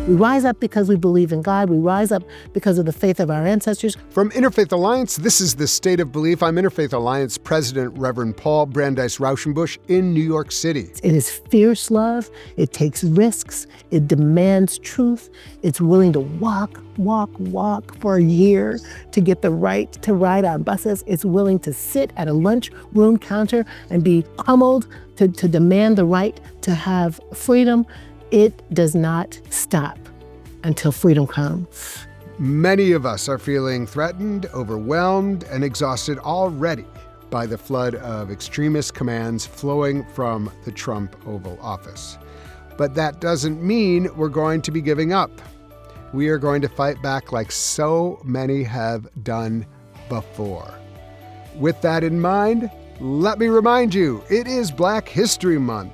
We rise up because we believe in God. We rise up because of the faith of our ancestors. From Interfaith Alliance, this is The State of Belief. I'm Interfaith Alliance President Reverend Paul Brandeis Raushenbush in New York City. It is fierce love. It takes risks. It demands truth. It's willing to walk for a year to get the right to ride on buses. It's willing to sit at a lunchroom counter and be pummeled to demand the right to have freedom. It does not stop until freedom comes. Many of us are feeling threatened, overwhelmed, and exhausted already by the flood of extremist commands flowing from the Trump Oval Office. But that doesn't mean we're going to be giving up. We are going to fight back like so many have done before. With that in mind, let me remind you, it is Black History Month,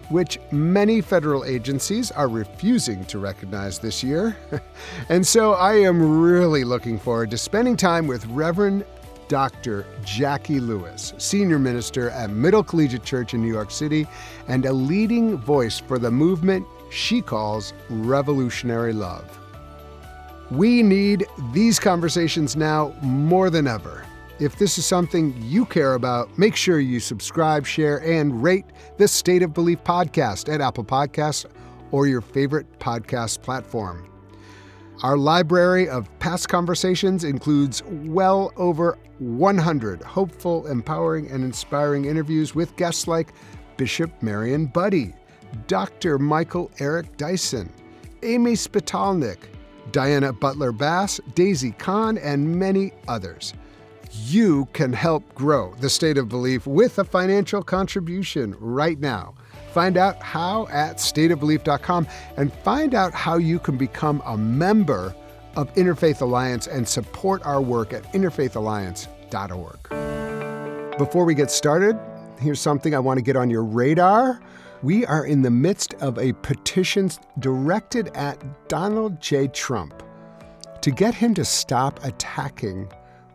which many federal agencies are refusing to recognize this year. And so I am really looking forward to spending time with Reverend Dr. Jacqui Lewis, Senior Minister at Middle Collegiate Church in New York City, and a leading voice for the movement she calls Revolutionary Love. We need these conversations now more than ever. If this is something you care about, make sure you subscribe, share, and rate the State of Belief podcast at Apple Podcasts or your favorite podcast platform. Our library of past conversations includes well over 100 hopeful, empowering, and inspiring interviews with guests like Bishop Marion Budde, Dr. Michael Eric Dyson, Amy Spitalnik, Diana Butler-Bass, Daisy Kahn, and many others. You can help grow the State of Belief with a financial contribution right now. Find out how at stateofbelief.com and find out how you can become a member of Interfaith Alliance and support our work at interfaithalliance.org. Before we get started, here's something I want to get on your radar. We are in the midst of a petition directed at Donald J. Trump to get him to stop attacking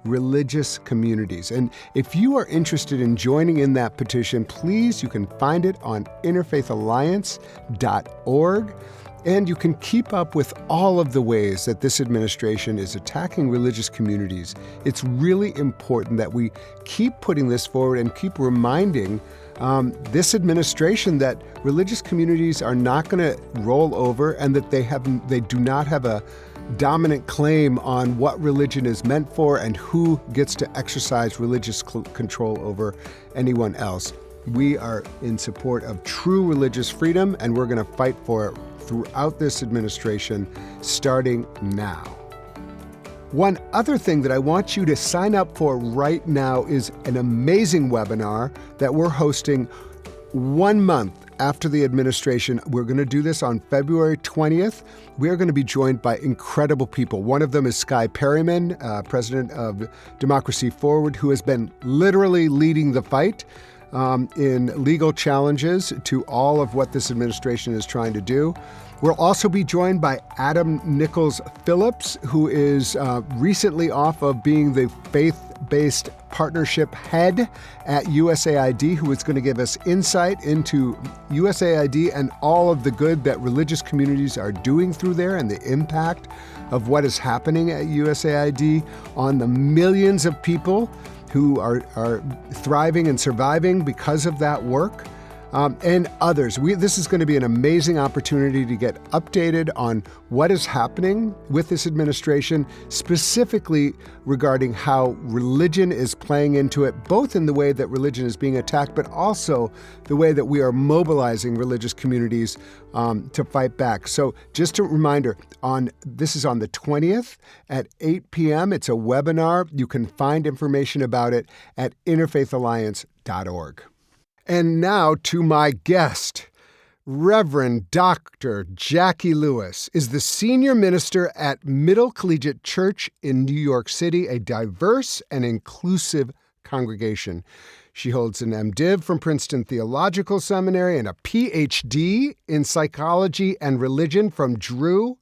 religious communities. And if you are interested in joining in that petition, please, you can find it on interfaithalliance.org. And you can keep up with all of the ways that this administration is attacking religious communities. It's really important that we keep putting this forward and keep reminding this administration that religious communities are not going to roll over and that they do not have a dominant claim on what religion is meant for and who gets to exercise religious control over anyone else. We are in support of true religious freedom, and we're going to fight for it throughout this administration, starting now. One other thing that I want you to sign up for right now is an amazing webinar that we're hosting 1 month after the administration. We're going to do this on February 20th. We are going to be joined by incredible people. One of them is Skye Perryman, president of Democracy Forward, who has been literally leading the fight in legal challenges to all of what this administration is trying to do. We'll also be joined by Adam Nichols Phillips, who is recently off of being the faith-based partnership head at USAID, who is going to give us insight into USAID and all of the good that religious communities are doing through there and the impact of what is happening at USAID on the millions of people who are thriving and surviving because of that work. And others. This is going to be an amazing opportunity to get updated on what is happening with this administration, specifically regarding how religion is playing into it, both in the way that religion is being attacked, but also the way that we are mobilizing religious communities to fight back. So just a reminder, this is on the 20th at 8 p.m. It's a webinar. You can find information about it at interfaithalliance.org. And now to my guest. Reverend Dr. Jacqui Lewis is the senior minister at Middle Collegiate Church in New York City, a diverse and inclusive congregation. She holds an MDiv from Princeton Theological Seminary and a PhD in psychology and religion from Drew.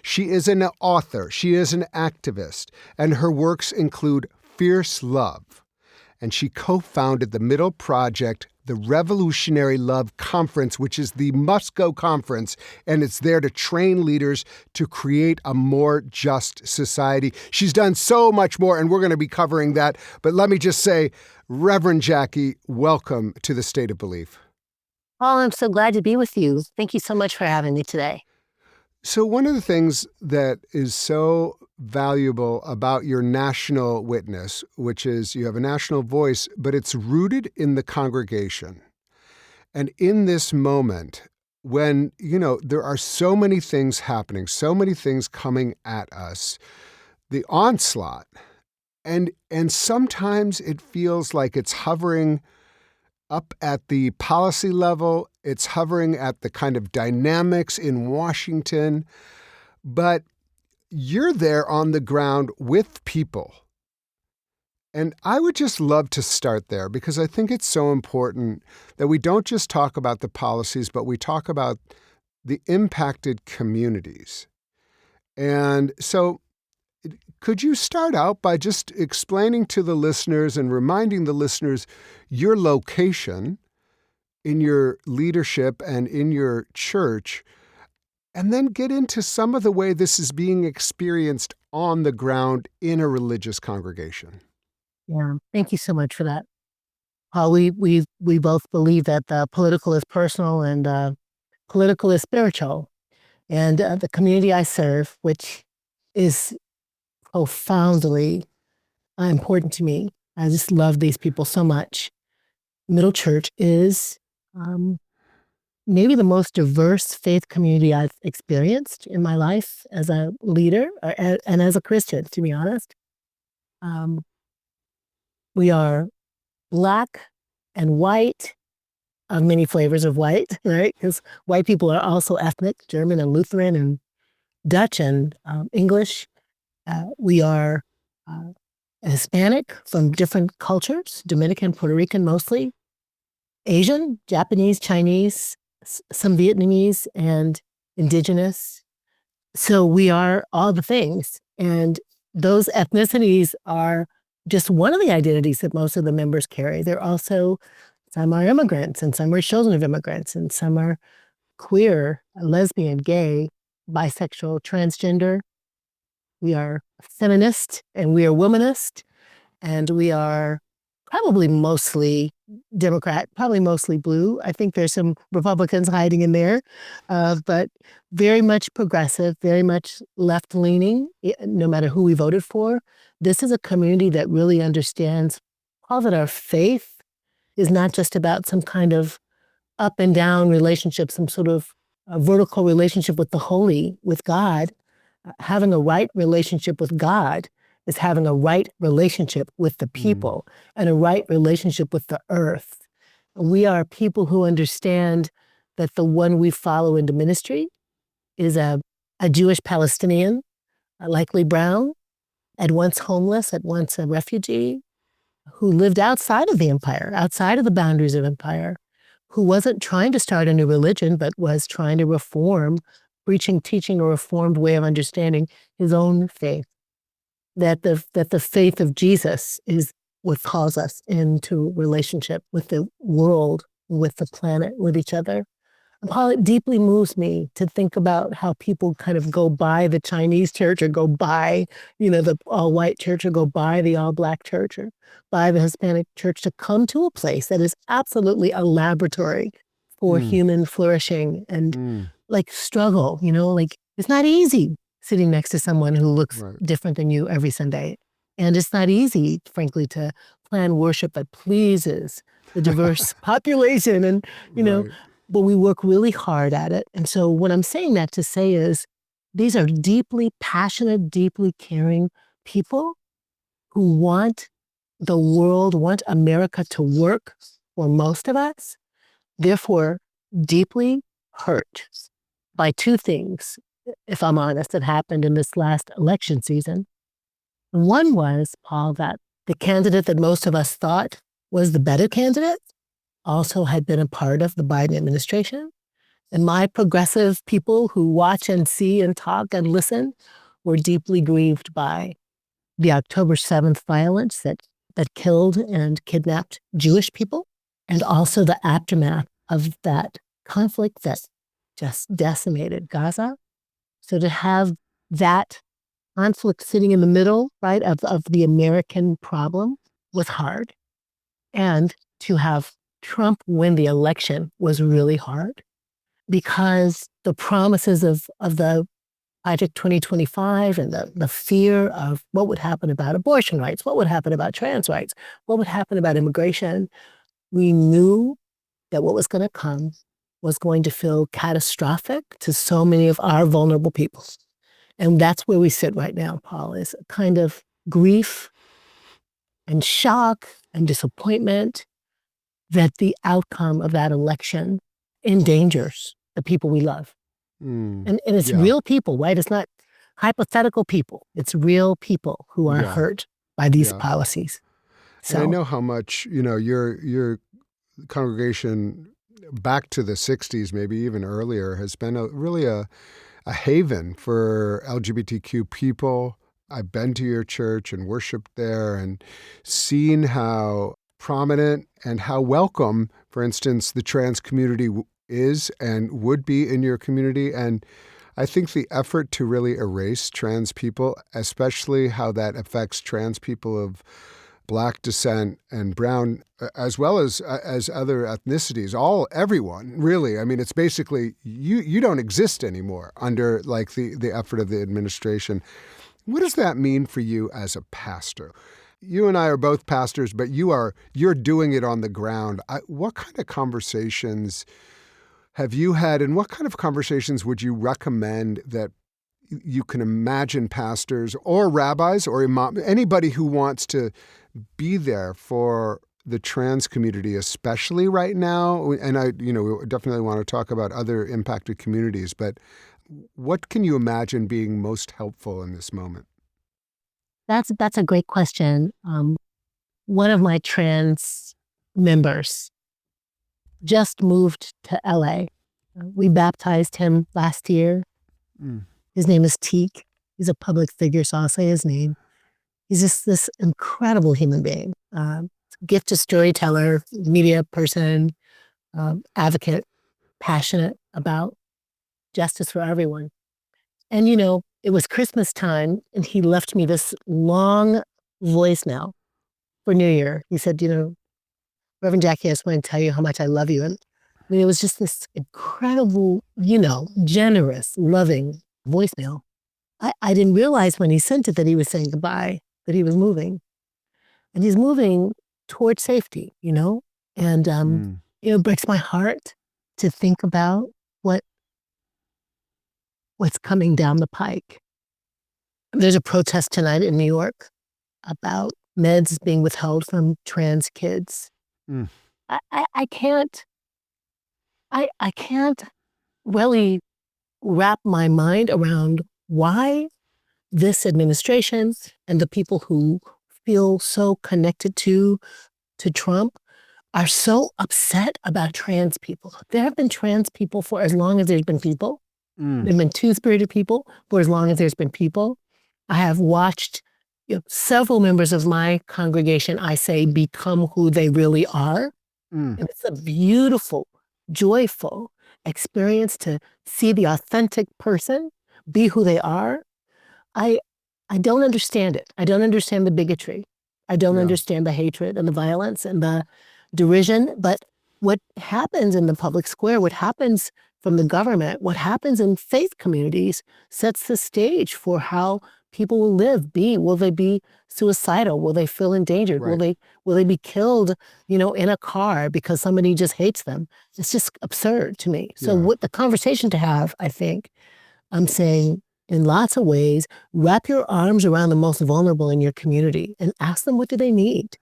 She is an author, she is an activist, and her works include Fierce Love. And she co-founded the Middle Project, the Revolutionary Love Conference, which is the must-go conference, and it's there to train leaders to create a more just society. She's done so much more, and we're going to be covering that. But let me just say, Reverend Jacqui, welcome to the State of Belief. Paul, I'm so glad to be with you. Thank you so much for having me today. So one of the things that is so valuable about your national witness, which is you have a national voice, but it's rooted in the congregation. And in this moment, when, there are so many things happening, so many things coming at us, the onslaught, and sometimes it feels like it's hovering up at the policy level, it's hovering at the kind of dynamics in Washington, but you're there on the ground with people. And I would just love to start there because I think it's so important that we don't just talk about the policies, but we talk about the impacted communities. And so could you start out by just explaining to the listeners and reminding the listeners your location in your leadership and in your church, and then get into some of the way this is being experienced on the ground in a religious congregation? Yeah, thank you so much for that. Paul, we both believe that political is personal and political is spiritual. And the community I serve, which is profoundly important to me, I just love these people so much. Middle Church is maybe the most diverse faith community I've experienced in my life as a leader and as a Christian, to be honest. We are Black and white, of many flavors of white, right? Because white people are also ethnic, German and Lutheran and Dutch and English. We are Hispanic from different cultures, Dominican, Puerto Rican mostly, Asian, Japanese, Chinese, some Vietnamese, and indigenous. So we are all the things. And those ethnicities are just one of the identities that most of the members carry. They're also, some are immigrants, and some are children of immigrants, and some are queer, lesbian, gay, bisexual, transgender. We are feminist, and we are womanist, and we are probably mostly Democrat, probably mostly blue. I think there's some Republicans hiding in there, but very much progressive, very much left-leaning, no matter who we voted for. This is a community that really understands, Paul, that our faith is not just about some kind of up and down relationship, some sort of vertical relationship with the holy, with God. Having a right relationship with God is having a right relationship with the people and a right relationship with the earth. We are people who understand that the one we follow into ministry is a Jewish Palestinian, likely brown, at once homeless, at once a refugee, who lived outside of the empire, outside of the boundaries of empire, who wasn't trying to start a new religion, but was trying to reform, preaching, teaching a reformed way of understanding his own faith. That the faith of Jesus is what calls us into relationship with the world, with the planet, with each other. Paul, it deeply moves me to think about how people kind of go by the Chinese church or go by, the all-white church or go by the all-Black church or by the Hispanic church to come to a place that is absolutely a laboratory for human flourishing and struggle, it's not easy sitting next to someone who looks different than you every Sunday. And it's not easy, frankly, to plan worship that pleases the diverse population and, but we work really hard at it. And so what I'm saying that to say is these are deeply passionate, deeply caring people who want the world, want America to work for most of us, therefore deeply hurt by two things, if I'm honest, that happened in this last election season. One was, Paul, that the candidate that most of us thought was the better candidate also had been a part of the Biden administration. And my progressive people who watch and see and talk and listen were deeply grieved by the October 7th violence that killed and kidnapped Jewish people and also the aftermath of that conflict that just decimated Gaza. So to have that conflict sitting in the middle, right, of the American problem was hard. And to have Trump win the election was really hard because the promises of the Project 2025 and the fear of what would happen about abortion rights, what would happen about trans rights, what would happen about immigration, we knew that what was going to come was going to feel catastrophic to so many of our vulnerable people. And that's where we sit right now, Paul, is a kind of grief and shock and disappointment that the outcome of that election endangers the people we love. And it's real people, right? It's not hypothetical people. It's real people who are hurt by these policies. So, and I know how much, your congregation back to the 60s, maybe even earlier, has been really a haven for LGBTQ people. I've been to your church and worshiped there and seen how prominent and how welcome, for instance, the trans community is and would be in your community. And I think the effort to really erase trans people, especially how that affects trans people of Black descent and brown, as well as other ethnicities, everyone, really. I mean, it's basically you don't exist anymore under like the effort of the administration. What does that mean for you as a pastor? You and I are both pastors, but you're doing it on the ground. What kind of conversations have you had, and what kind of conversations would you recommend that you can imagine pastors or rabbis or imam, anybody who wants to be there for the trans community, especially right now? And we definitely want to talk about other impacted communities, but what can you imagine being most helpful in this moment? that's a great question. One of my trans members just moved to LA. We baptized him last year. His name is Teak. He's a public figure, so I'll say his name. He's just this incredible human being, gifted storyteller, media person, advocate, passionate about justice for everyone. And, it was Christmas time, and he left me this long voicemail for New Year. He said, Reverend Jacqui, I just want to tell you how much I love you. And I mean, it was just this incredible, generous, loving voicemail. I didn't realize when he sent it that he was saying goodbye, that he was moving. And he's moving towards safety, And, it breaks my heart to think about what's coming down the pike. There's a protest tonight in New York about meds being withheld from trans kids. I can't really wrap my mind around why this administration and the people who feel so connected to Trump are so upset about trans people. There have been trans people for as long as there's been people. There have been two-spirited people for as long as there's been people. I have watched several members of my congregation, I say, become who they really are. And it's a beautiful, joyful experience to see the authentic person be who they are. I don't understand it. I don't understand the bigotry. I don't understand the hatred and the violence and the derision. But what happens in the public square, what happens from the government, what happens in faith communities sets the stage for how people will live, be. Will they be suicidal? Will they feel endangered? Right. Will they be killed, in a car because somebody just hates them? It's just absurd to me. So what the conversation to have, I think, I'm saying in lots of ways, wrap your arms around the most vulnerable in your community and ask them, what do they need?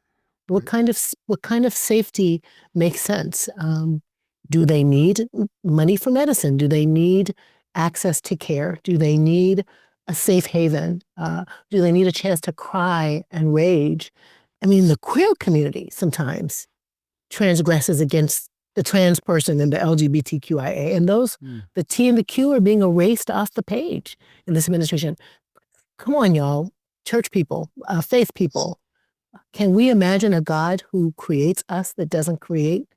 What kind of safety makes sense? Do they need money for medicine? Do they need access to care? Do they need a safe haven? Do they need a chance to cry and rage? I mean, the queer community sometimes transgresses against the trans person and the LGBTQIA, and the T and the Q are being erased off the page in this administration. Come on, y'all, church people, faith people. Can we imagine a God who creates us that doesn't create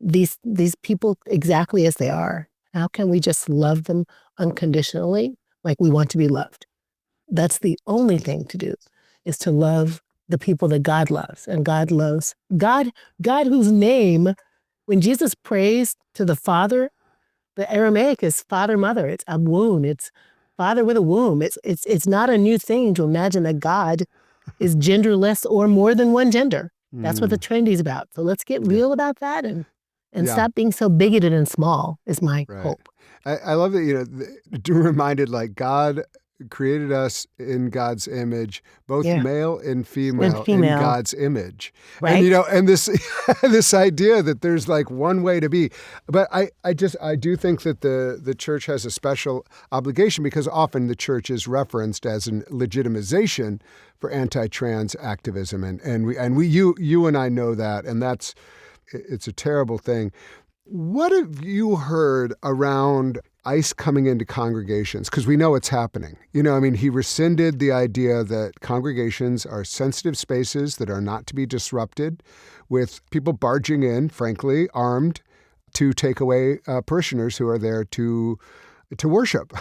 these people exactly as they are? How can we just love them unconditionally, like we want to be loved? That's the only thing to do, is to love the people that God loves. And God loves God whose name, when Jesus prays to the Father, the Aramaic is father, mother. It's abun. It's father with a womb. It's not a new thing to imagine that God is genderless or more than one gender. That's what the Trinity is about. So let's get real about that and stop being so bigoted and small, is my hope. I love that, you're reminded, like, God created us in God's image, both male and female, in God's image. Right. And, and this this idea that there's like one way to be. But I do think that the church has a special obligation, because often the church is referenced as an legitimization for anti-trans activism. You and I know that, and it's a terrible thing. What have you heard around ICE coming into congregations? Because we know it's happening. He rescinded the idea that congregations are sensitive spaces that are not to be disrupted, with people barging in, frankly, armed, to take away parishioners who are there to worship.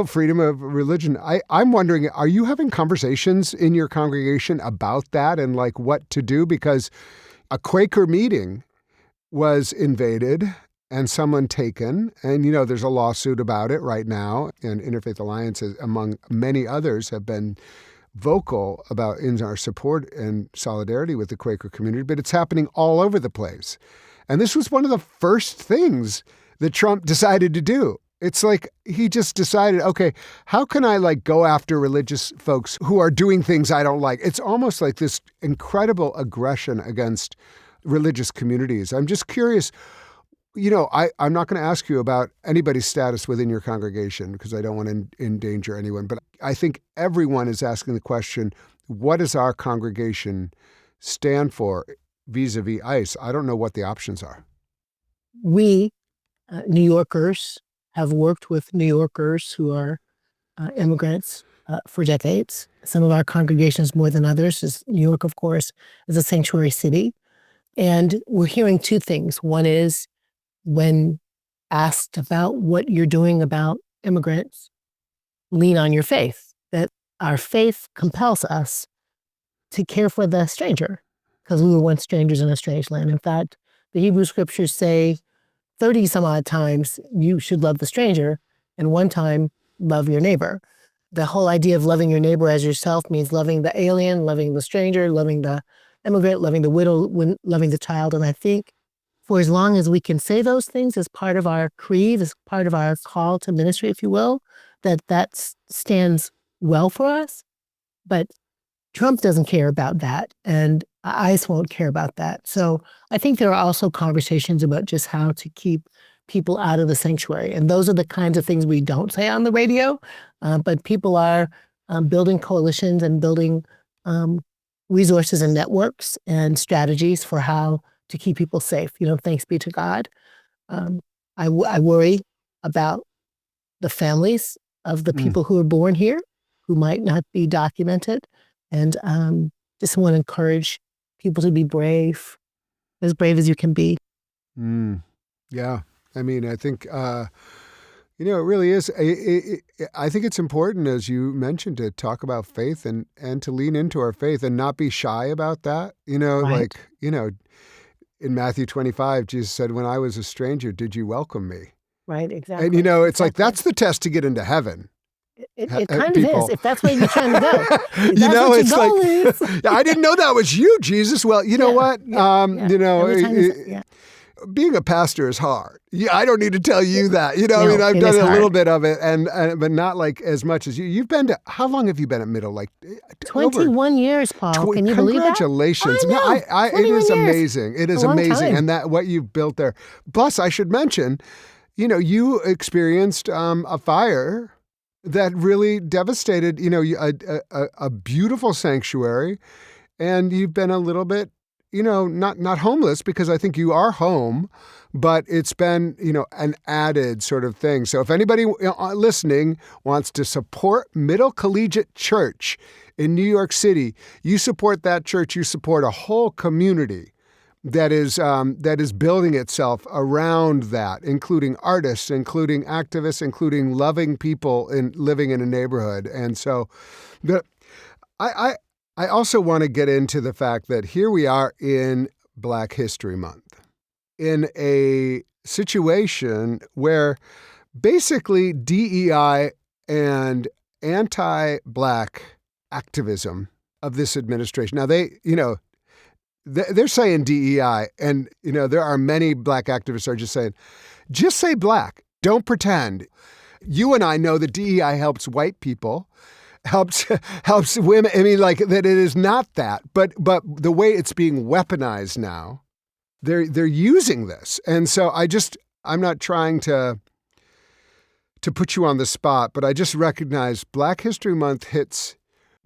Freedom of religion. I'm wondering, are you having conversations in your congregation about that and like what to do? Because a Quaker meeting was invaded and someone taken, and there's a lawsuit about it right now, and Interfaith Alliance, among many others, have been vocal about in our support and solidarity with the Quaker community, but it's happening all over the place. And this was one of the first things that Trump decided to do. It's like he just decided, okay, how can I like go after religious folks who are doing things I don't like? It's almost like this incredible aggression against religious communities. I'm just curious, I'm not going to ask you about anybody's status within your congregation, because I don't want to endanger anyone, but I think everyone is asking the question, what does our congregation stand for vis-a-vis ICE? I don't know what the options are. We, New Yorkers, have worked with New Yorkers who are immigrants for decades. Some of our congregations more than others, as New York, of course, is a sanctuary city. And we're hearing two things. One is, when asked about what you're doing about immigrants, lean on your faith, that our faith compels us to care for the stranger, because we were once strangers in a strange land. In fact, the Hebrew scriptures say 30 some odd times you should love the stranger, and one time love your neighbor. The whole idea of loving your neighbor as yourself means loving the alien, loving the stranger, loving the immigrant, loving the widow, loving the child. And I think for as long as we can say those things as part of our creed, as part of our call to ministry, if you will, that stands well for us. But Trump doesn't care about that, and ICE won't care about that. So I think there are also conversations about just how to keep people out of the sanctuary. And those are the kinds of things we don't say on the radio, but people are building coalitions and building resources and networks and strategies for how to keep people safe. Thanks be to God. I worry about the families of the people who are born here, who might not be documented, and just want to encourage people to be brave as you can be. Yeah. I think, it really is. I think it's important, as you mentioned, to talk about faith and to lean into our faith and not be shy about that. Right. In Matthew 25, Jesus said, "When I was a stranger, did you welcome me?" Right, exactly. And, it's like, that's the test to get into heaven. It kind of is, if that's where you're trying to go. If That's what it's your goal is. like, I didn't know that was you, Jesus. Well, you know what? Being a pastor is hard. I don't need to tell you that. I've done a little bit of it, but not like as much as you. You've been to, how long have you been at Middle? Like 21 years, Paul. Can you believe that? Congratulations. I know. It is amazing. It is amazing. Time. And that what you've built there. Plus, I should mention, you experienced a fire that really devastated, a beautiful sanctuary, and you've been a little bit, not homeless, because I think you are home, but it's been, an added sort of thing. So if anybody listening wants to support Middle Collegiate Church in New York City, you support that church, you support a whole community that is building itself around that, including artists, including activists, including loving people in living in a neighborhood. And so I also want to get into the fact that here we are in Black History Month, in a situation where basically DEI and anti-Black activism of this administration. Now they're saying DEI, and there are many Black activists who are just saying, just say Black, don't pretend. You and I know that DEI helps white people, helps women. I mean, like that it is not that, but the way it's being weaponized now, they're using this, and so I'm not trying to put you on the spot, but I just recognize Black History Month hits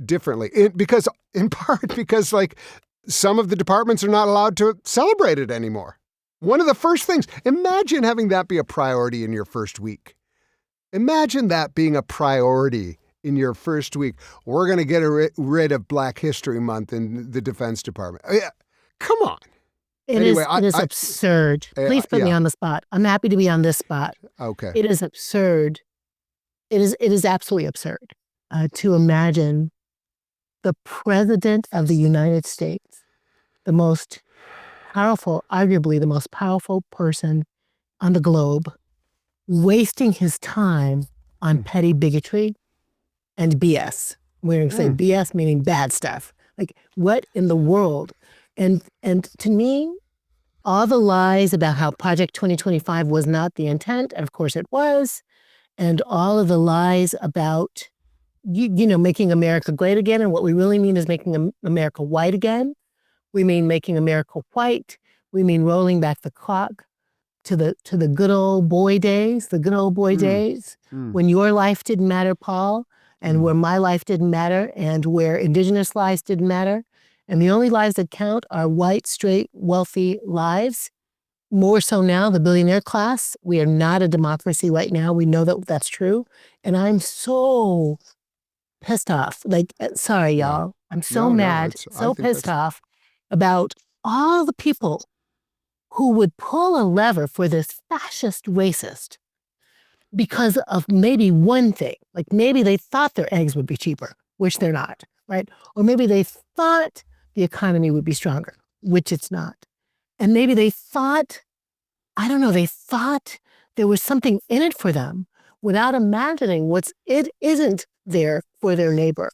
differently in part because like some of the departments are not allowed to celebrate it anymore. One of the first things, imagine having that be a priority in your first week. Imagine that being a priority in your first week. We're going to get rid of Black History Month in the Defense Department. Yeah, come on. It is absurd. Please put me on the spot. I'm happy to be on this spot. Okay. It is absurd. It is absolutely absurd to imagine the President of the United States, the most powerful, arguably the most powerful person on the globe, wasting his time on petty bigotry and BS. We're going to say BS meaning bad stuff. Like, what in the world? And to me, all the lies about how Project 2025 was not the intent, and of course it was, and all of the lies about making America great again, and what we really mean is making America white again. We mean making America white. We mean rolling back the clock to the good old boy days, when your life didn't matter, Paul, and where my life didn't matter, and where indigenous lives didn't matter. And the only lives that count are white, straight, wealthy lives. More so now, the billionaire class. We are not a democracy right now. We know that that's true. And I'm so pissed off. Like, sorry, y'all. I'm so mad, so pissed off about all the people who would pull a lever for this fascist racist because of maybe one thing. Like maybe they thought their eggs would be cheaper, which they're not, right? Or maybe they thought the economy would be stronger, which it's not. And maybe they thought, they thought there was something in it for them without imagining it isn't there for their neighbor.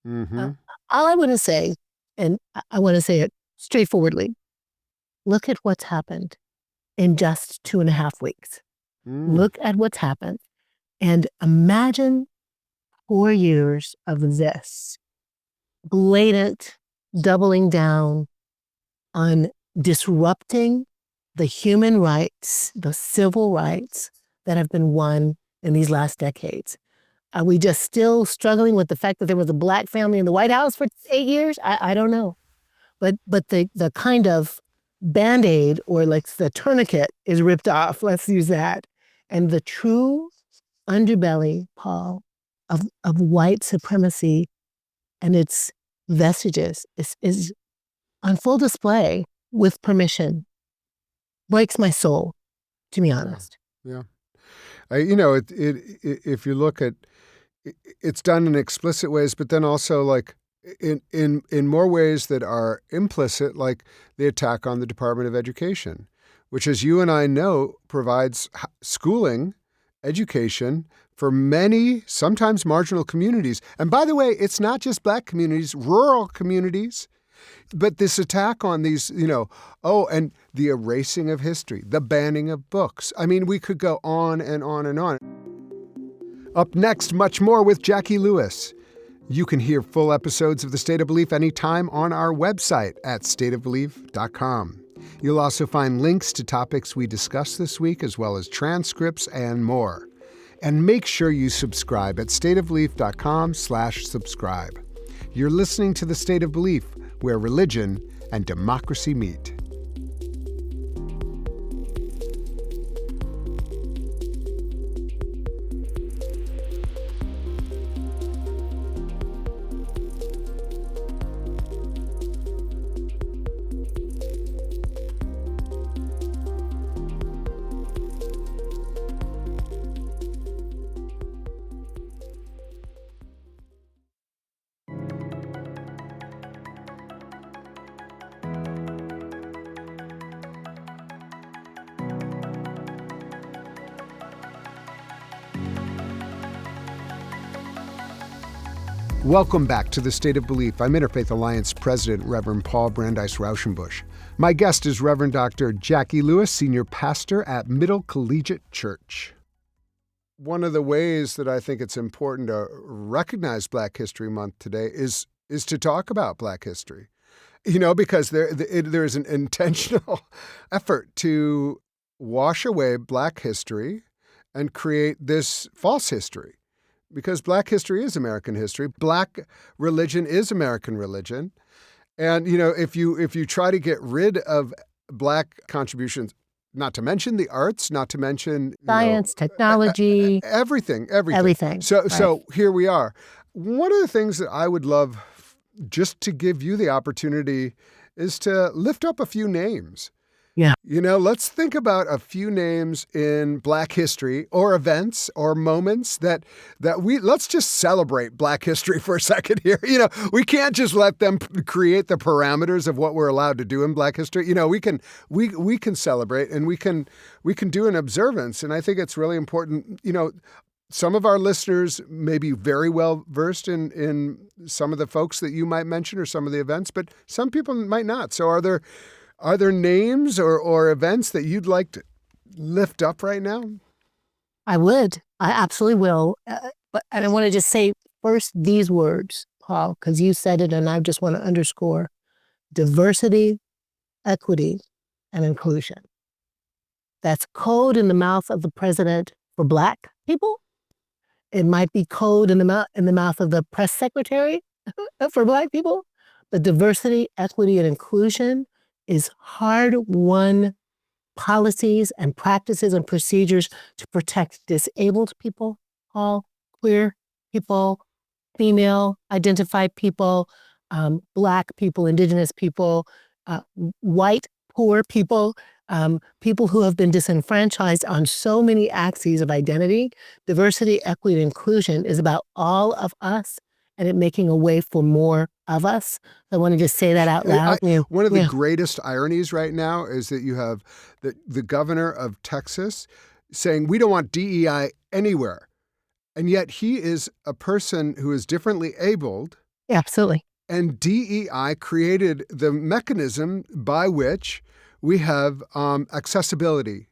Mm-hmm. All I want to say, and I want to say it straightforwardly, look at what's happened in just 2.5 weeks. Look at what's happened and imagine 4 years of this blatant doubling down on disrupting the human rights, the civil rights that have been won in these last decades. Are we just still struggling with the fact that there was a Black family in the White House for 8 years? I don't know. But the kind of Band-Aid or like the tourniquet is ripped off. Let's use that. And the true underbelly, Paul, of white supremacy and its vestiges is on full display with permission. Breaks my soul, to be honest. Yeah. If you look at, it's done in explicit ways, but then also like in more ways that are implicit, like the attack on the Department of Education, which, as you and I know, provides schooling, education for many, sometimes marginal communities. And by the way, it's not just Black communities, rural communities. But this attack on these, and the erasing of history, the banning of books. I mean, we could go on and on and on. Up next, much more with Jacqui Lewis. You can hear full episodes of The State of Belief anytime on our website at stateofbelief.com. You'll also find links to topics we discussed this week, as well as transcripts and more. And make sure you subscribe at stateofbelief.com/subscribe. You're listening to The State of Belief, where religion and democracy meet. Welcome back to The State of Belief. I'm Interfaith Alliance President, Reverend Paul Brandeis Raushenbush. My guest is Reverend Dr. Jacqui Lewis, Senior Pastor at Middle Collegiate Church. One of the ways that I think it's important to recognize Black History Month today is to talk about Black history. Because there's an intentional effort to wash away Black history and create this false history. Because Black history is American history. Black religion is American religion. And, if you try to get rid of Black contributions, not to mention the arts, not to mention science, technology, everything. So here we are. One of the things that I would love just to give you the opportunity is to lift up a few names. Yeah. Let's think about a few names in Black history or events or moments that let's just celebrate Black history for a second here. We can't just let them create the parameters of what we're allowed to do in Black history. We can celebrate and we can do an observance. And I think it's really important. Some of our listeners may be very well versed in some of the folks that you might mention or some of the events, but some people might not. So are there names or events that you'd like to lift up right now? I would. I absolutely will. But I want to just say first these words, Paul, because you said it and I just want to underscore diversity, equity, and inclusion. That's code in the mouth of the president for Black people. It might be code in the mouth of the press secretary for Black people. But diversity, equity, and inclusion is hard-won policies and practices and procedures to protect disabled people, all queer people, female identified people, Black people, Indigenous people, white poor people, people who have been disenfranchised on so many axes of identity. Diversity, equity, and inclusion is about all of us and it making a way for more of us. I want to just say that out loud. One of the greatest ironies right now is that you have the governor of Texas saying, we don't want DEI anywhere. And yet he is a person who is differently abled. Yeah, absolutely. And DEI created the mechanism by which we have accessibility.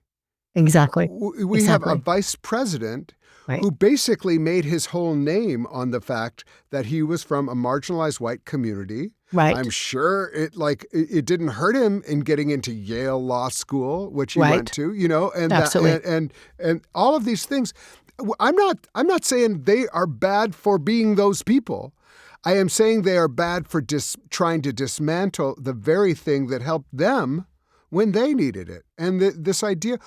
Exactly. We have a vice president who basically made his whole name on the fact that he was from a marginalized white community. Right. I'm sure it didn't hurt him in getting into Yale Law School, which he went to, and absolutely. And all of these things. I'm not saying they are bad for being those people. I am saying they are bad for trying to dismantle the very thing that helped them when they needed it. And this idea,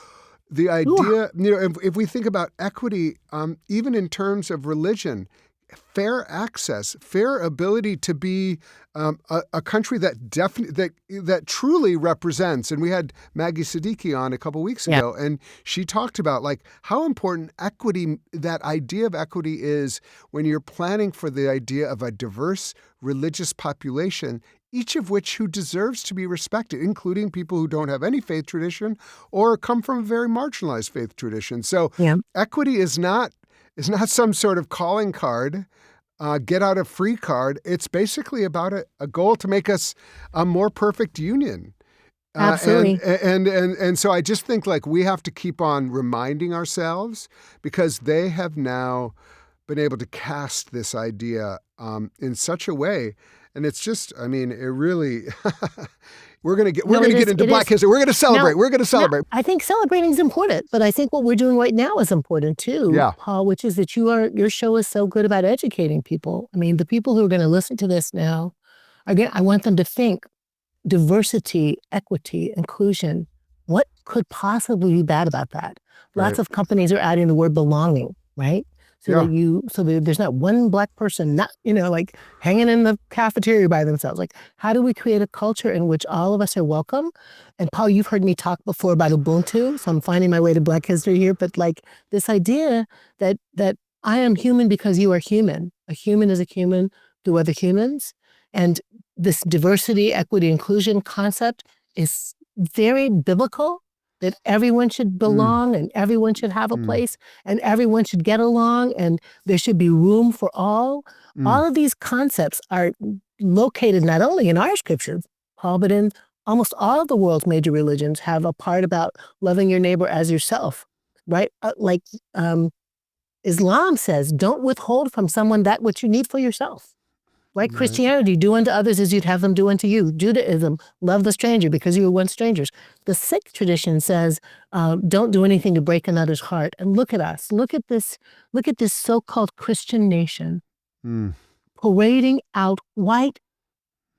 if we think about equity, even in terms of religion, fair access, fair ability to be a country that truly represents. And we had Maggie Siddiqui on a couple weeks ago, and she talked about how important equity, that idea of equity is when you're planning for the idea of a diverse religious population, each of which who deserves to be respected, including people who don't have any faith tradition or come from a very marginalized faith tradition. So equity is not some sort of calling card, get out of free card. It's basically about a goal to make us a more perfect union. Absolutely. And so I just think we have to keep on reminding ourselves, because they have now been able to cast this idea in such a way. And it's just, it really, we're going to get into Black history. We're going to celebrate. We're going to celebrate. I think celebrating is important, but I think what we're doing right now is important too, Paul, which is that your show is so good about educating people. The people who are going to listen to this now, again, I want them to think diversity, equity, inclusion. What could possibly be bad about that? Lots of companies are adding the word belonging, right? So that there's not one Black person hanging in the cafeteria by themselves. How do we create a culture in which all of us are welcome? And Paul, you've heard me talk before about Ubuntu, so I'm finding my way to Black history here. But this idea that I am human because you are human. A human is a human through other humans, and this diversity, equity, inclusion concept is very biblical. that everyone should belong and everyone should have a place and everyone should get along and there should be room for all. All of these concepts are located not only in our scriptures, Paul, but in almost all of the world's major religions have a part about loving your neighbor as yourself, right? Islam says, don't withhold from someone that which you need for yourself. Right? Christianity, do unto others as you'd have them do unto you. Judaism, love the stranger because you were once strangers. The Sikh tradition says, don't do anything to break another's heart. And look at us. Look at this so-called Christian nation parading out white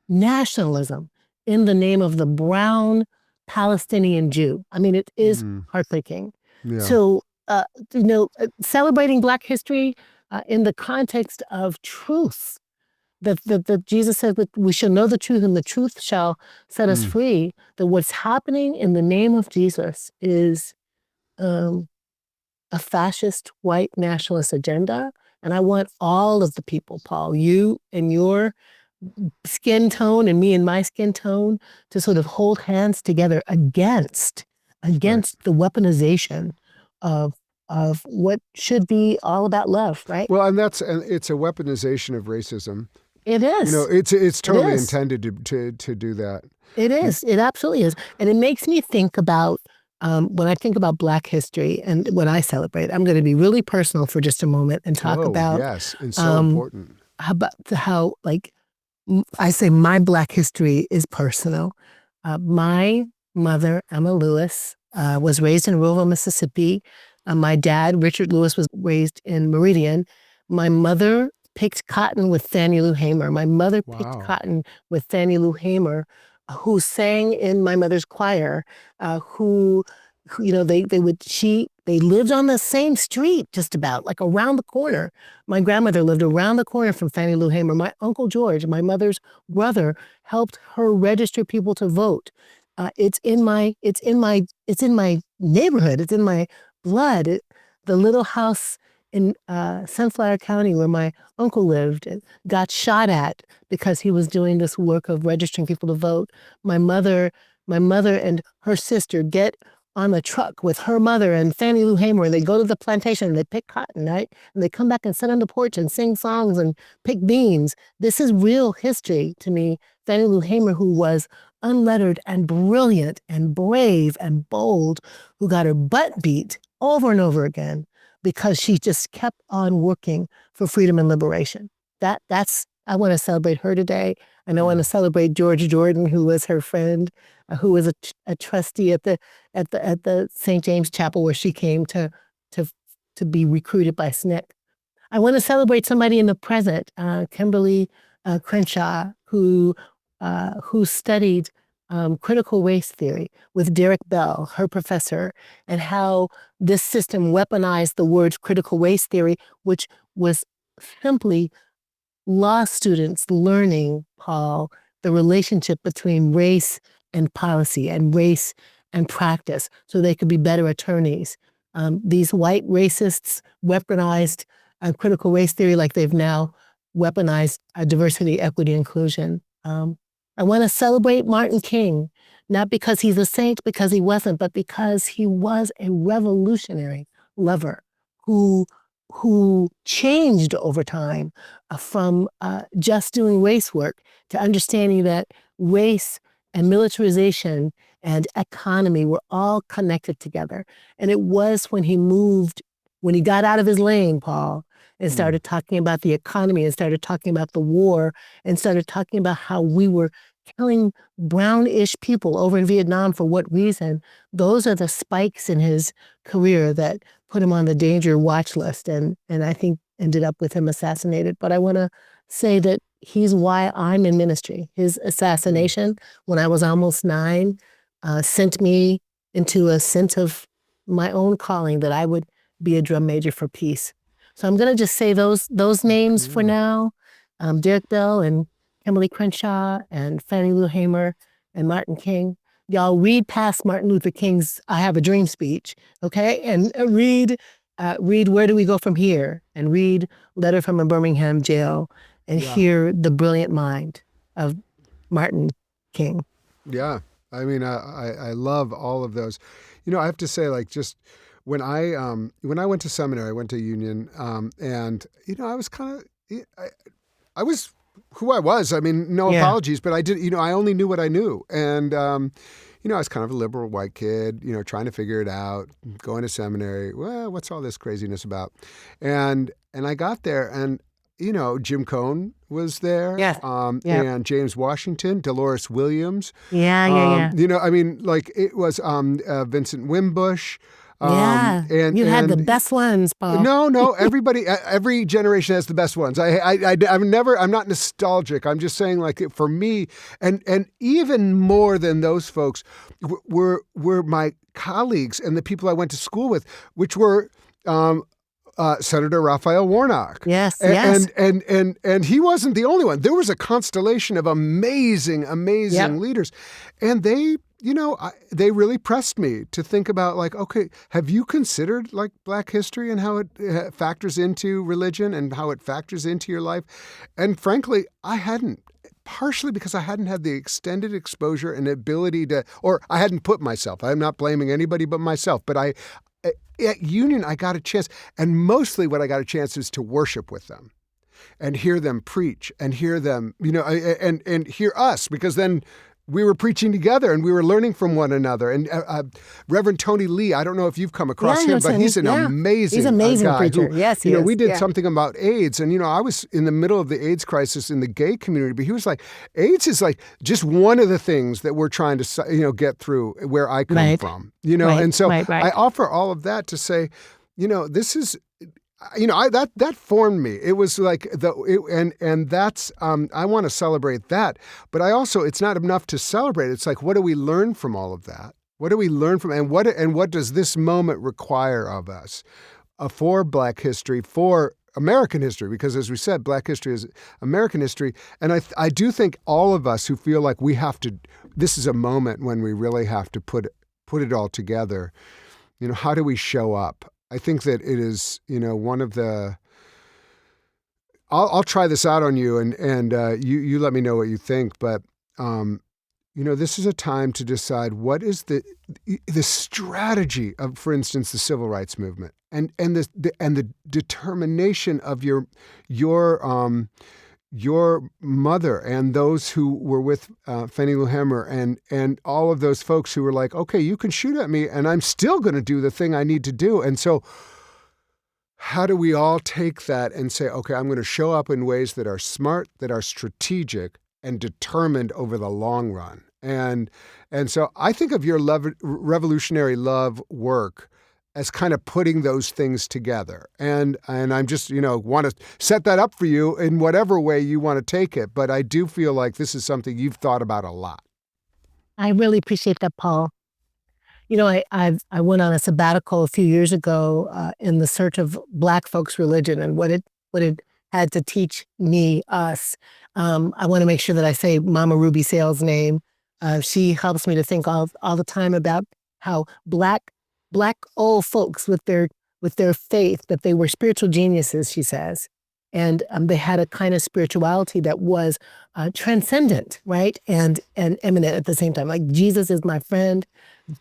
nationalism in the name of the brown Palestinian Jew. I mean, it is heartbreaking. Yeah. So, celebrating Black history in the context of truth, that Jesus said that we shall know the truth and the truth shall set us free, that what's happening in the name of Jesus is a fascist white nationalist agenda. And I want all of the people, Paul, you and your skin tone and me and my skin tone, to sort of hold hands together against the weaponization of what should be all about love, right? Well, and it's a weaponization of racism. It is. It's totally intended to do that. It is. It absolutely is. And it makes me think about, when I think about Black history and when I celebrate, I'm going to be really personal for just a moment and talk about. Yes, and so important. How I say my Black history is personal. My mother, Emma Lewis, was raised in rural Mississippi. My dad, Richard Lewis, was raised in Meridian. My mother picked cotton with Fannie Lou Hamer. My mother picked cotton with Fannie Lou Hamer, who sang in my mother's choir, they lived on the same street, just about, like around the corner. My grandmother lived around the corner from Fannie Lou Hamer. My Uncle George, my mother's brother, helped her register people to vote. It's in my neighborhood. It's in my blood. The little house in Sunflower County where my uncle lived got shot at because he was doing this work of registering people to vote. My mother and her sister get on the truck with her mother and Fannie Lou Hamer, and they go to the plantation and they pick cotton, right? And they come back and sit on the porch and sing songs and pick beans. This is real history to me. Fannie Lou Hamer, who was unlettered and brilliant and brave and bold, who got her butt beat over and over again because she just kept on working for freedom and liberation. I want to celebrate her today. And I want to celebrate George Jordan, who was her friend, who was a trustee at the St. James Chapel where she came to be recruited by SNCC. I want to celebrate somebody in the present, Kimberly Crenshaw, who studied critical race theory with Derek Bell, her professor, and how this system weaponized the word critical race theory, which was simply law students learning, Paul, the relationship between race and policy and race and practice so they could be better attorneys. These white racists weaponized critical race theory like they've now weaponized diversity, equity, inclusion. I want to celebrate Martin King, not because he's a saint, because he wasn't, but because he was a revolutionary lover who changed over time from just doing race work to understanding that race and militarization and economy were all connected together. And it was when he got out of his lane, Paul, and started talking about the economy and started talking about the war and started talking about how we were killing brownish people over in Vietnam for what reason. Those are the spikes in his career that put him on the danger watch list and I think ended up with him assassinated. But I want to say that he's why I'm in ministry. His assassination when I was almost 9 sent me into a sense of my own calling that I would be a drum major for peace. So I'm going to just say those names for now. Derek Bell and Kimberly Crenshaw and Fannie Lou Hamer and Martin King. Y'all read past Martin Luther King's I Have a Dream speech, okay? And read Where Do We Go From Here? And read Letter from a Birmingham Jail and hear the brilliant mind of Martin King. Yeah. I mean, I love all of those. I have to say, like, just when I went to seminary, I went to Union, and I was kind of, I was who I was. I mean, no Yeah. apologies, but I did. I only knew what I knew, and I was kind of a liberal white kid, trying to figure it out, going to seminary. Well, what's all this craziness about? And I got there, and Jim Cone was there, Yes. Yep. and James Washington, Dolores Williams. Yeah. I mean, like, it was Vincent Wimbush. Yeah. And You had the best ones, Paul. No, every generation has the best ones. I'm not nostalgic. I'm just saying, like, for me, and even more than those folks were my colleagues and the people I went to school with, which were Senator Raphael Warnock. Yes. And he wasn't the only one. There was a constellation of amazing leaders, and they really pressed me to think about, like, okay, have you considered, like, Black history and how it factors into religion and how it factors into your life? And frankly, I hadn't. Partially because I hadn't had the extended exposure and ability or I hadn't put myself. I'm not blaming anybody but myself. But at Union, I got a chance, and mostly what I got a chance is to worship with them, and hear them preach, and hear them, and hear us, because then we were preaching together and we were learning from one another. And Reverend Tony Lee, I don't know if you've come across him, but he's an amazing guy preacher. Yes, he is. We did something about AIDS, and I was in the middle of the AIDS crisis in the gay community, but he was like, AIDS is like just one of the things that we're trying to get through where I come from. And so I offer all of that to say, this is. That formed me. It was like and that's I want to celebrate that, but it's not enough to celebrate. It's like, what do we learn from all of that? What do we learn from, and what does this moment require of us for Black history, for American history? Because as we said, Black history is American history, and I do think all of us who feel like we have to, this is a moment when we really have to put it all together. How do we show up? I think that it is, one of the. I'll try this out on you, and you let me know what you think. But this is a time to decide what is the strategy of, for instance, the civil rights movement, and the determination of your mother and those who were with Fannie Lou Hamer and all of those folks who were like, okay, you can shoot at me and I'm still going to do the thing I need to do. And so how do we all take that and say, okay, I'm going to show up in ways that are smart, that are strategic and determined over the long run? And so I think of your revolutionary love work as kind of putting those things together. And I'm just, want to set that up for you in whatever way you want to take it. But I do feel like this is something you've thought about a lot. I really appreciate that, Paul. I went on a sabbatical a few years ago in the search of Black folks' religion and what it had to teach us. I want to make sure that I say Mama Ruby Sales' name. She helps me to think all the time about how Black old folks with their faith, that they were spiritual geniuses, she says. And they had a kind of spirituality that was transcendent, right? And imminent at the same time. Like, Jesus is my friend,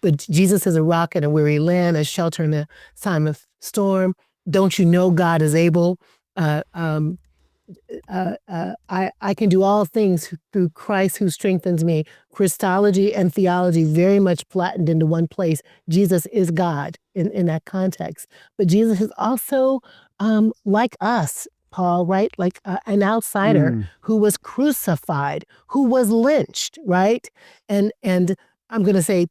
but Jesus is a rock in a weary land, a shelter in a time of storm. Don't you know God is able? I can do all things through Christ who strengthens me. Christology and theology very much flattened into one place. Jesus is God in that context. But Jesus is also like us, Paul, right? Like an outsider who was crucified, who was lynched, right? And I'm going to say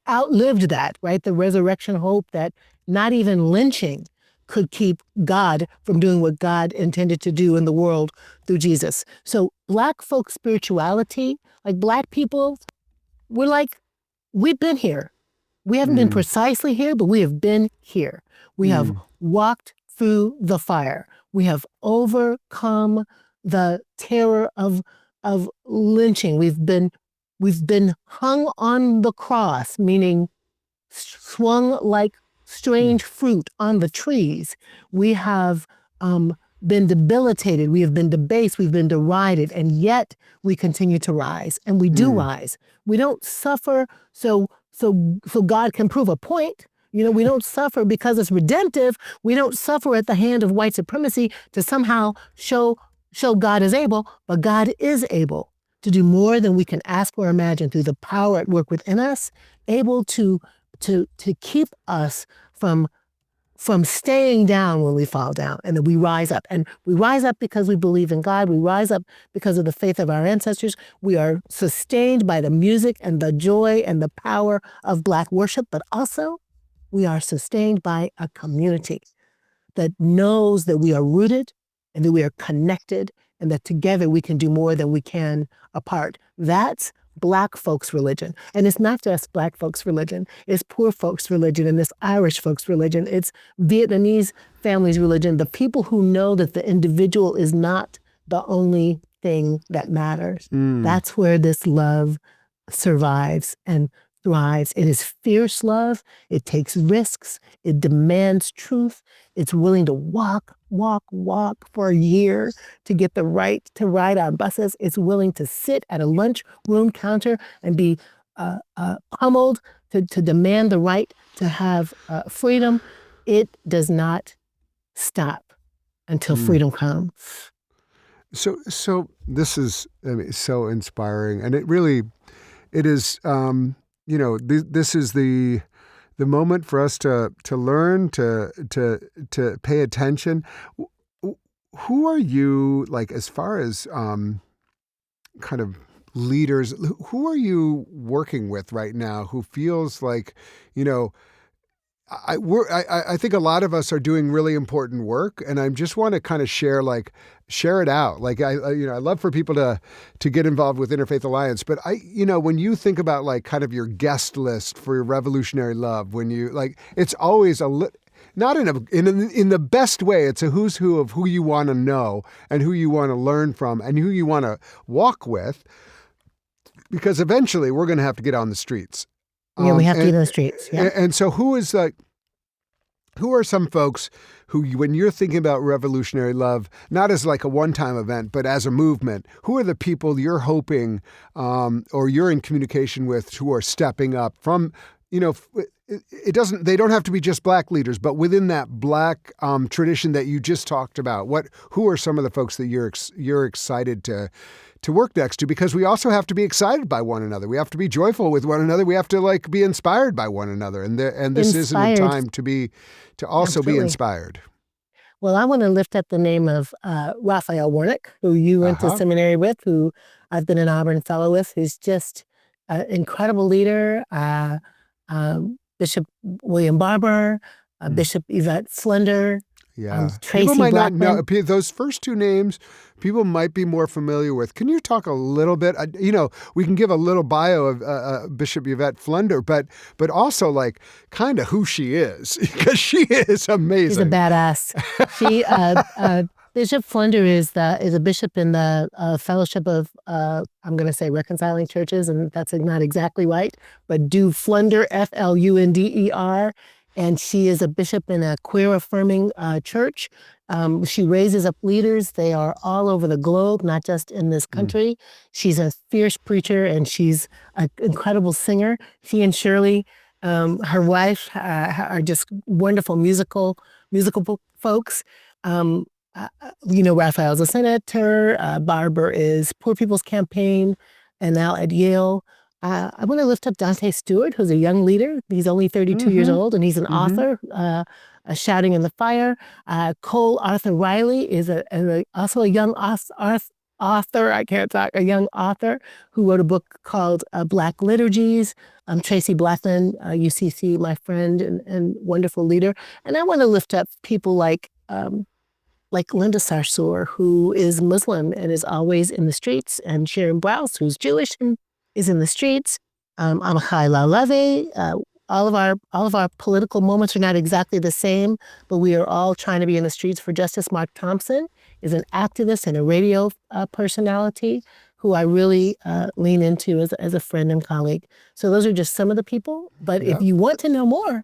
outlived that, right? The resurrection hope that not even lynching could keep God from doing what God intended to do in the world through Jesus. So Black folk spirituality, like Black people, we've been here. We haven't been precisely here, but we have been here. We have walked through the fire. We have overcome the terror of lynching. We've been hung on the cross, meaning swung like strange fruit on the trees. We have been debilitated. We have been debased. We've been derided. And yet we continue to rise. And we do rise. We don't suffer so so God can prove a point. We don't suffer because it's redemptive. We don't suffer at the hand of white supremacy to somehow show God is able, but God is able to do more than we can ask or imagine through the power at work within us, able to keep us from staying down when we fall down, and then we rise up. And we rise up because we believe in God. We rise up because of the faith of our ancestors. We are sustained by the music and the joy and the power of Black worship, but also we are sustained by a community that knows that we are rooted and that we are connected and that together we can do more than we can apart. That's Black folks' religion. And it's not just Black folks' religion. It's poor folks' religion, and it's Irish folks' religion. It's Vietnamese families' religion. The people who know that the individual is not the only thing that matters. That's where this love survives and thrives. It is fierce love. It takes risks. It demands truth. It's willing to walk for a year to get the right to ride on buses. It's willing to sit at a lunchroom counter and be pummeled to demand the right to have freedom. It does not stop until freedom comes. So this is so inspiring, and it is. This is the moment for us to learn, to pay attention. Who are you, like, as far as kind of leaders? Who are you working with right now? Who feels like, I think a lot of us are doing really important work, and I just want to kind of share it out. Like I love for people to get involved with Interfaith Alliance, but when you think about like kind of your guest list for your Revolutionary Love, when you it's always not in the best way. It's a who's who of who you want to know and who you want to learn from and who you want to walk with, because eventually we're going to have to get on the streets. Yeah, we have to get on the streets. Yeah. And so who are some folks who, when you're thinking about Revolutionary Love, not as like a one-time event, but as a movement, who are the people you're hoping or you're in communication with who are stepping up from, they don't have to be just Black leaders, but within that Black tradition that you just talked about, who are some of the folks that you're excited to work next to? Because we also have to be excited by one another. We have to be joyful with one another. We have to be inspired by one another. And this isn't a time to also be inspired. Well, I want to lift up the name of Raphael Warnock, who you went to seminary with, who I've been an Auburn Fellow with, who's just an incredible leader. Bishop William Barber, Bishop Yvette Flender. Yeah. Tracy people might Blackman. not know those first two names. People might be more familiar with. Can you talk a little bit? We can give a little bio of Bishop Yvette Flender, but also like kind of who she is, because she is amazing. She's a badass. Bishop Flender is a bishop in the Fellowship of I'm going to say Reconciling Churches, and that's not exactly right, but do Flender, F-L-U-N-D-E-R. And she is a bishop in a queer-affirming church. She raises up leaders. They are all over the globe, not just in this country. She's a fierce preacher, and she's an incredible singer. She and Shirley, her wife, are just wonderful musical folks. Raphael's a senator. Barber is Poor People's Campaign, and now at Yale. I want to lift up Dante Stewart, who's a young leader. He's only 32 years old, and he's an author, Shouting in the Fire. Cole Arthur Riley is also a young author. I can't talk. A young author who wrote a book called Black Liturgies. Tracy Blackman, UCC, my friend and wonderful leader. And I want to lift up people like Linda Sarsour, who is Muslim and is always in the streets, and Sharon Brous, who's Jewish and is in the streets. Amichai Laleve. All of our political moments are not exactly the same, but we are all trying to be in the streets for justice. Mark Thompson is an activist and a radio personality who I really lean into as a friend and colleague. So those are just some of the people. But if you want to know more,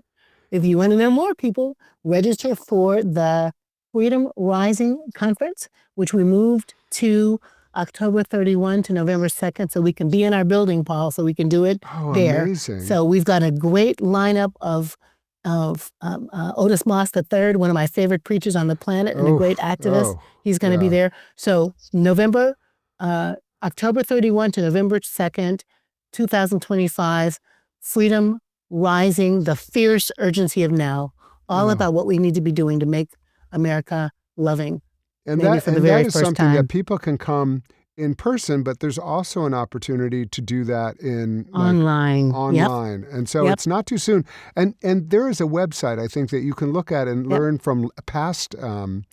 people, register for the Freedom Rising Conference, which we moved to October 31 to November 2nd, so we can be in our building, Paul, so we can do it there. Amazing. So we've got a great lineup of Otis Moss III, one of my favorite preachers on the planet and a great activist. He's going to be there. So October 31 to November 2nd, 2025, Freedom Rising, the fierce urgency of now, all about what we need to be doing to make America loving. And maybe that, for the and very that is first something time. that people can come in person, but there's also an opportunity to do that in online. Online. And so it's not too soon. And there is a website, I think, that you can look at and learn from past events,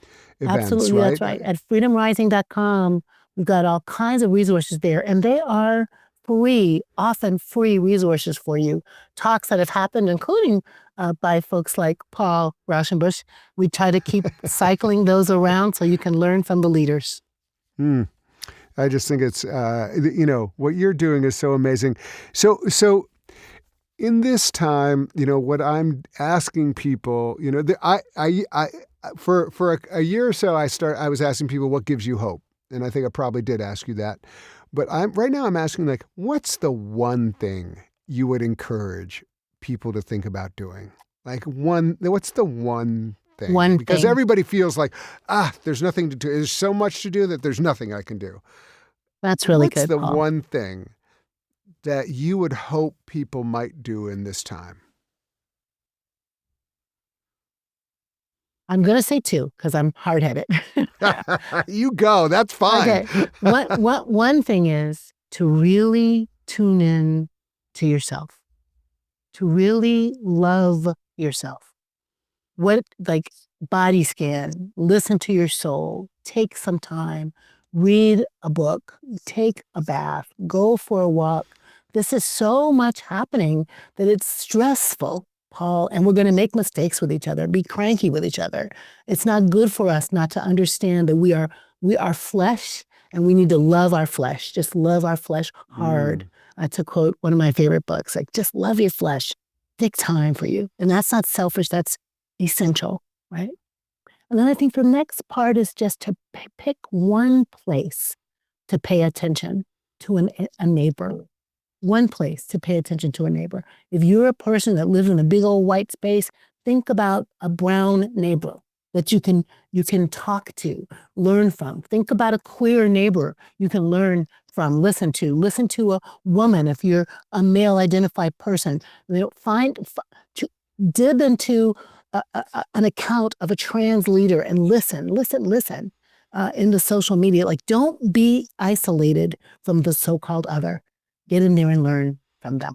Absolutely, right? that's right. At freedomrising.com, we've got all kinds of resources there, and they are free, often free resources for you. Talks that have happened, including by folks like Paul Raushenbush. We try to keep cycling those around so you can learn from the leaders. I just think it's, what you're doing is so amazing. So in this time, what I'm asking people, for a year or so, I was asking people, what gives you hope? And I think I probably did ask you that. But right now I'm asking, what's the one thing you would encourage people to think about doing? What's the one thing? Because everybody feels like, there's nothing to do. There's so much to do that there's nothing I can do. That's really good, What's the Paul? one thing that you would hope people might do in this time? I'm going to say two because I'm hard-headed. You go. That's fine. Okay. One thing is to really tune in to yourself, to really love yourself. Body scan, listen to your soul, take some time, read a book, take a bath, go for a walk. This is so much happening that it's stressful, Paul, and we're going to make mistakes with each other, be cranky with each other. It's not good for us not to understand that we are flesh and we need to love our flesh. Just love our flesh hard. To quote one of my favorite books, just love your flesh. Take time for you. And that's not selfish, that's essential, right? And then I think the next part is just to pick one place to pay attention to a neighbor. One place to pay attention to a neighbor. If you're a person that lives in a big old white space, think about a brown neighbor that you can talk to, learn from. Think about a queer neighbor you can learn from, listen to a woman if you're a male identified person. Dip into an account of a trans leader and listen in the social media. Don't be isolated from the so-called other. Get in there and learn from them.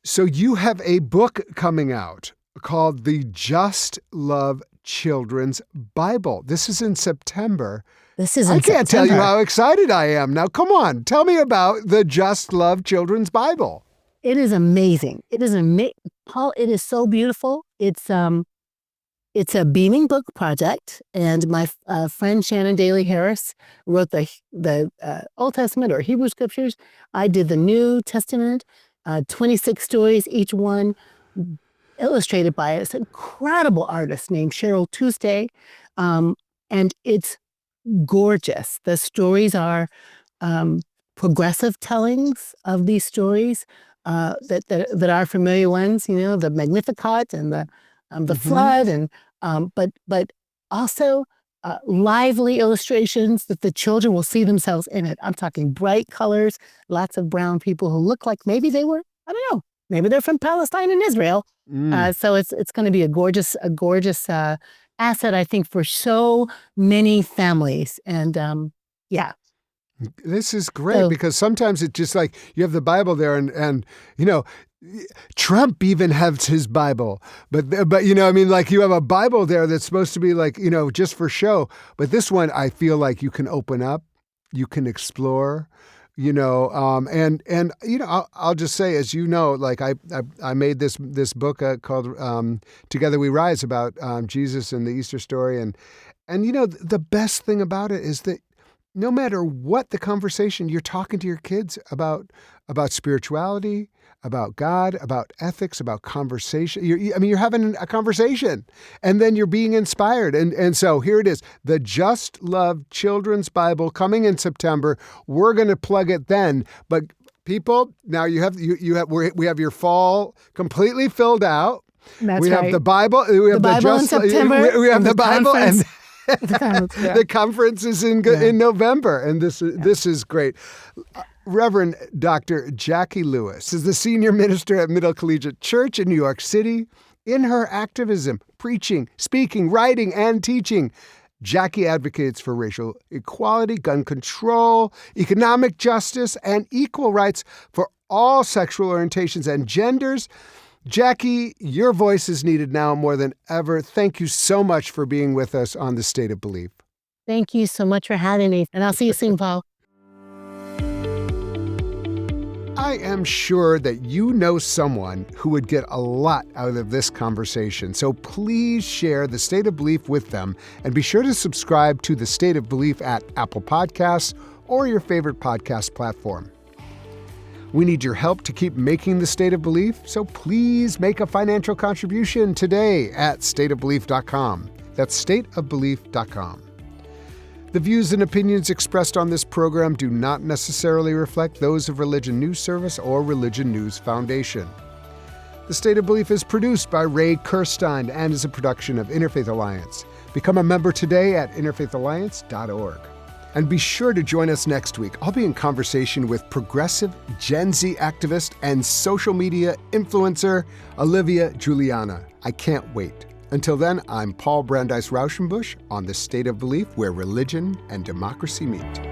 So you have a book coming out called the Just Love Children's Bible. This is in September. I can't tell you how excited I am. Now, come on. Tell me about the Just Love Children's Bible. It is amazing. Paul, it is so beautiful. It's a beaming book project, and my friend Shannon Daly Harris wrote the Old Testament or Hebrew scriptures. I did the New Testament, 26 stories, each one illustrated by this incredible artist named Cheryl Tuesday, and it's gorgeous. The stories are progressive tellings of these stories that are familiar ones, the Magnificat and the flood, and but also lively illustrations that the children will see themselves in it. I'm talking bright colors, lots of brown people who look like maybe they were, I don't know, maybe they're from Palestine and Israel. So it's going to be a gorgeous asset, I think, for so many families. And This is great because sometimes it's just like you have the Bible there and Trump even has his Bible, but you have a Bible there that's supposed to be just for show. But this one, I feel like you can open up, you can explore, I'll just say, as I made this book called Together We Rise about Jesus and the Easter story, and the best thing about it is that no matter what the conversation, you're talking to your kids about spirituality, about God, about ethics, about conversation. You're having a conversation, and then you're being inspired. And so here it is, the Just Love Children's Bible coming in September. We're going to plug it then, but people, now we have your fall completely filled out. That's we right. have the Bible. We have the Bible in September. We have the Bible and The conference is in November, and this is great. Reverend Dr. Jacqui Lewis is the senior minister at Middle Collegiate Church in New York City. In her activism, preaching, speaking, writing, and teaching, Jacqui advocates for racial equality, gun control, economic justice, and equal rights for all sexual orientations and genders. Jacqui, your voice is needed now more than ever. Thank you so much for being with us on The State of Belief. Thank you so much for having me, and I'll see you soon, Paul. I am sure that you know someone who would get a lot out of this conversation, so please share The State of Belief with them, and be sure to subscribe to The State of Belief at Apple Podcasts or your favorite podcast platform. We need your help to keep making The State of Belief, so please make a financial contribution today at stateofbelief.com. That's stateofbelief.com. The views and opinions expressed on this program do not necessarily reflect those of Religion News Service or Religion News Foundation. The State of Belief is produced by Ray Kirstein and is a production of Interfaith Alliance. Become a member today at interfaithalliance.org. And be sure to join us next week. I'll be in conversation with progressive Gen Z activist and social media influencer Olivia Juliana. I can't wait. Until then, I'm Paul Brandeis Raushenbush on The State of Belief, where religion and democracy meet.